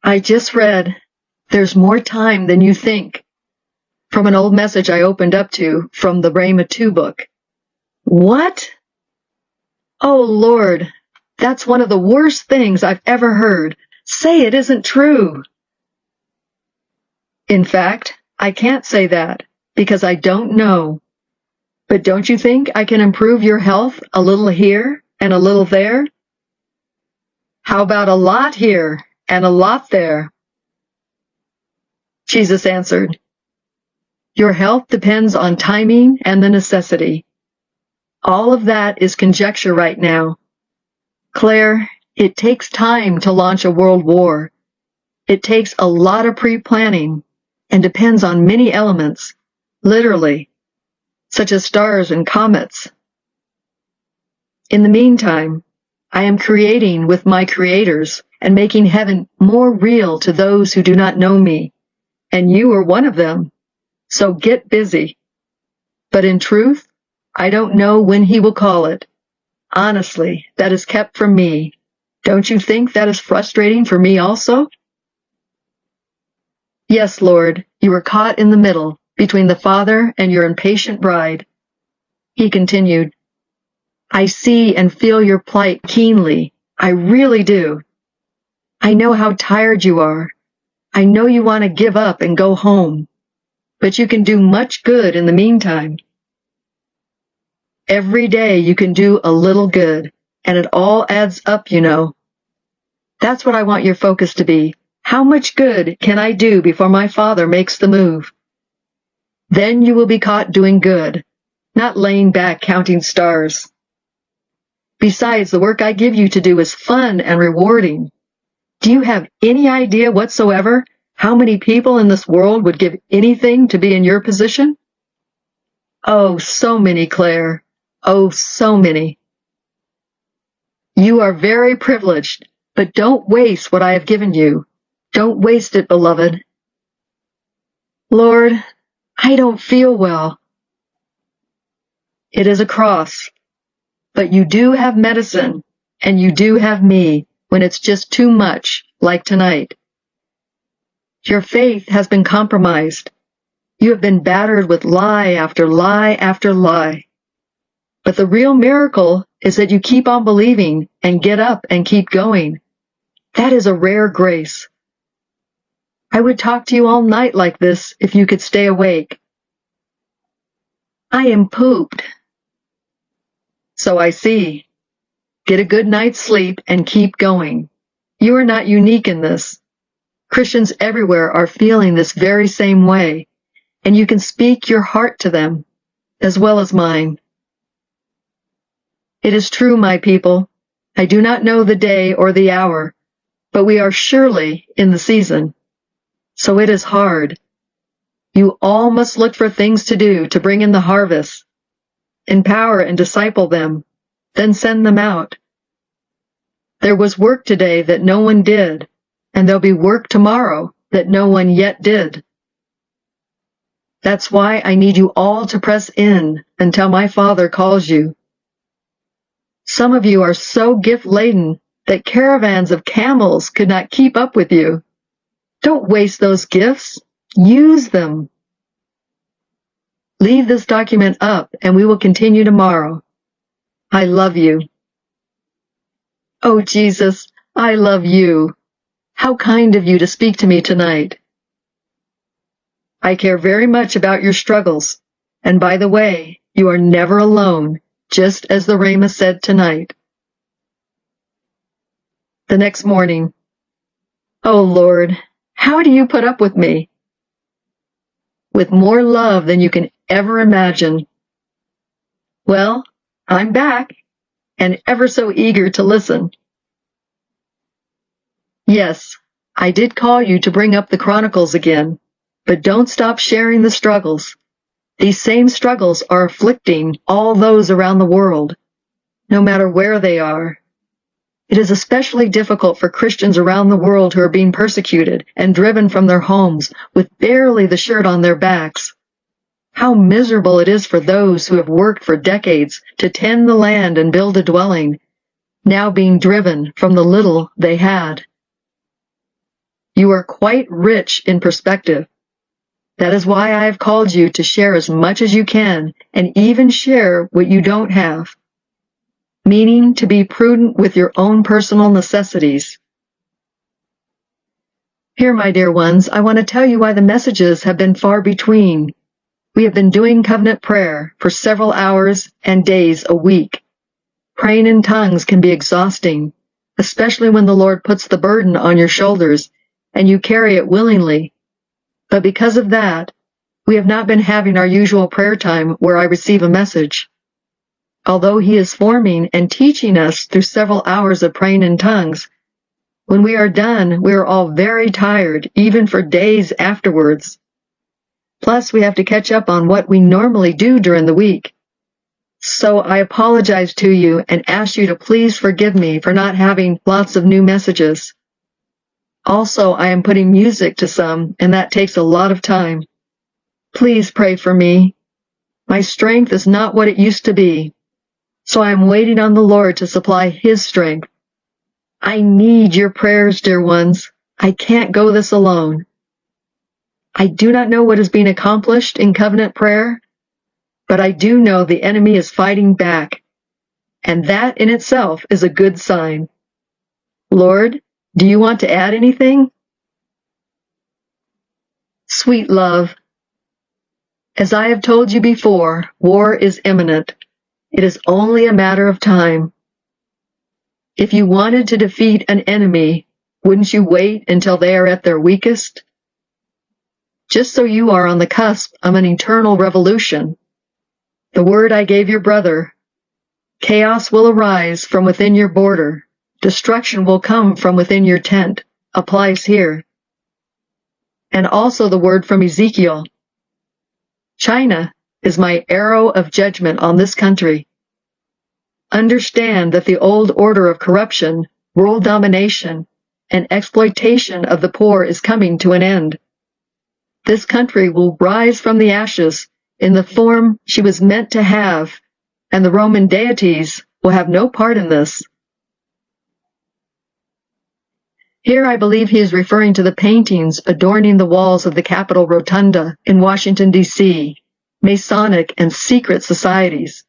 I just read, "There's more time than you think," from an old message I opened up to from the RAPTURE book. What? Oh, Lord, that's one of the worst things I've ever heard. Say it isn't true. In fact, I can't say that because I don't know. But don't you think I can improve your health a little here and a little there? How about a lot here and a lot there? Jesus answered, "Your health depends on timing and the necessity. All of that is conjecture right now. Claire, it takes time to launch a world war. It takes a lot of pre-planning and depends on many elements, literally, such as stars and comets. In the meantime, I am creating with my creators and making heaven more real to those who do not know me, and you are one of them, so get busy. But in truth, I don't know when he will call it. Honestly, that is kept from me. Don't you think that is frustrating for me also?" Yes, Lord, you are caught in the middle, between the Father and your impatient bride. He continued, "I see and feel your plight keenly. I really do. I know how tired you are. I know you want to give up and go home, but you can do much good in the meantime. Every day you can do a little good, and it all adds up, you know. That's what I want your focus to be. How much good can I do before my Father makes the move? Then you will be caught doing good, not laying back counting stars. Besides, the work I give you to do is fun and rewarding. Do you have any idea whatsoever how many people in this world would give anything to be in your position? Oh, so many, Claire. Oh, so many. You are very privileged, but don't waste what I have given you. Don't waste it, beloved." "Lord, I don't feel well." "It is a cross, but you do have medicine, and you do have me when it's just too much, like tonight. Your faith has been compromised. You have been battered with lie after lie after lie. But the real miracle is that you keep on believing and get up and keep going. That is a rare grace. I would talk to you all night like this if you could stay awake." "I am pooped." "So I see. Get a good night's sleep and keep going. You are not unique in this. Christians everywhere are feeling this very same way, and you can speak your heart to them, as well as mine. It is true, my people. I do not know the day or the hour, but we are surely in the season. So it is hard. You all must look for things to do to bring in the harvest. Empower and disciple them, then send them out. There was work today that no one did, and there'll be work tomorrow that no one yet did. That's why I need you all to press in until my Father calls you. Some of you are so gift-laden that caravans of camels could not keep up with you. Don't waste those gifts. Use them. Leave this document up, and we will continue tomorrow. I love you." "Oh, Jesus, I love you. How kind of you to speak to me tonight. I care very much about your struggles, and by the way, you are never alone, just as the Rhema said tonight." The next morning, "Oh, Lord, how do you put up with me?" "With more love than you can ever imagine." "Well, I'm back, and ever so eager to listen." "Yes, I did call you to bring up the Chronicles again, but don't stop sharing the struggles. These same struggles are afflicting all those around the world, no matter where they are. It is especially difficult for Christians around the world who are being persecuted and driven from their homes with barely the shirt on their backs. How miserable it is for those who have worked for decades to tend the land and build a dwelling, now being driven from the little they had. You are quite rich in perspective. That is why I have called you to share as much as you can, and even share what you don't have, meaning to be prudent with your own personal necessities. Here, my dear ones, I want to tell you why the messages have been far between. We have been doing covenant prayer for several hours and days a week. Praying in tongues can be exhausting, especially when the Lord puts the burden on your shoulders and you carry it willingly. But because of that, we have not been having our usual prayer time where I receive a message. Although He is forming and teaching us through several hours of praying in tongues, when we are done, we are all very tired, even for days afterwards. Plus, we have to catch up on what we normally do during the week. So I apologize to you and ask you to please forgive me for not having lots of new messages. Also, I am putting music to some, and that takes a lot of time. Please pray for me. My strength is not what it used to be, so I am waiting on the Lord to supply His strength. I need your prayers, dear ones. I can't go this alone. I do not know what is being accomplished in covenant prayer, but I do know the enemy is fighting back, and that in itself is a good sign. Lord, do you want to add anything? Sweet love, as I have told you before, war is imminent. It is only a matter of time. If you wanted to defeat an enemy, wouldn't you wait until they are at their weakest? Just so you are on the cusp of an eternal revolution. The word I gave your brother, chaos will arise from within your border, destruction will come from within your tent, applies here. And also the word from Ezekiel, China is my arrow of judgment on this country. Understand that the old order of corruption, world domination, and exploitation of the poor is coming to an end. This country will rise from the ashes in the form she was meant to have, and the Roman deities will have no part in this. Here I believe he is referring to the paintings adorning the walls of the Capitol Rotunda in Washington, D.C., Masonic and secret societies.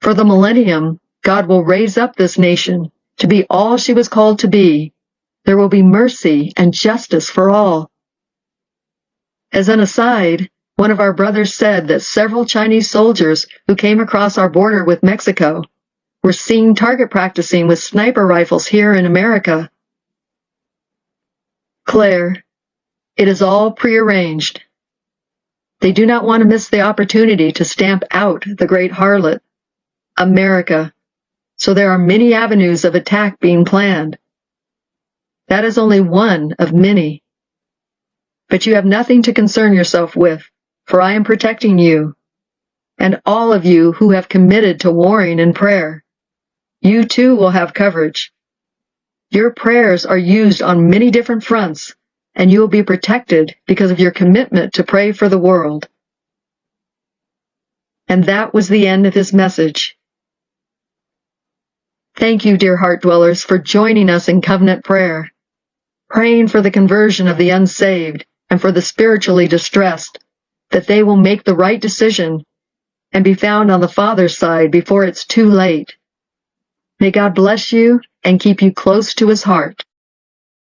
For the millennium, God will raise up this nation to be all she was called to be. There will be mercy and justice for all. As an aside, one of our brothers said that several Chinese soldiers who came across our border with Mexico were seen target practicing with sniper rifles here in America. Claire, it is all prearranged. They do not want to miss the opportunity to stamp out the great harlot, America, so there are many avenues of attack being planned. That is only one of many. But you have nothing to concern yourself with, for I am protecting you, and all of you who have committed to warring in prayer. You too will have coverage. Your prayers are used on many different fronts, and you will be protected because of your commitment to pray for the world. And that was the end of his message. Thank you, dear Heartdwellers, for joining us in covenant prayer, praying for the conversion of the unsaved and for the spiritually distressed, that they will make the right decision and be found on the Father's side before it's too late. May God bless you and keep you close to His heart.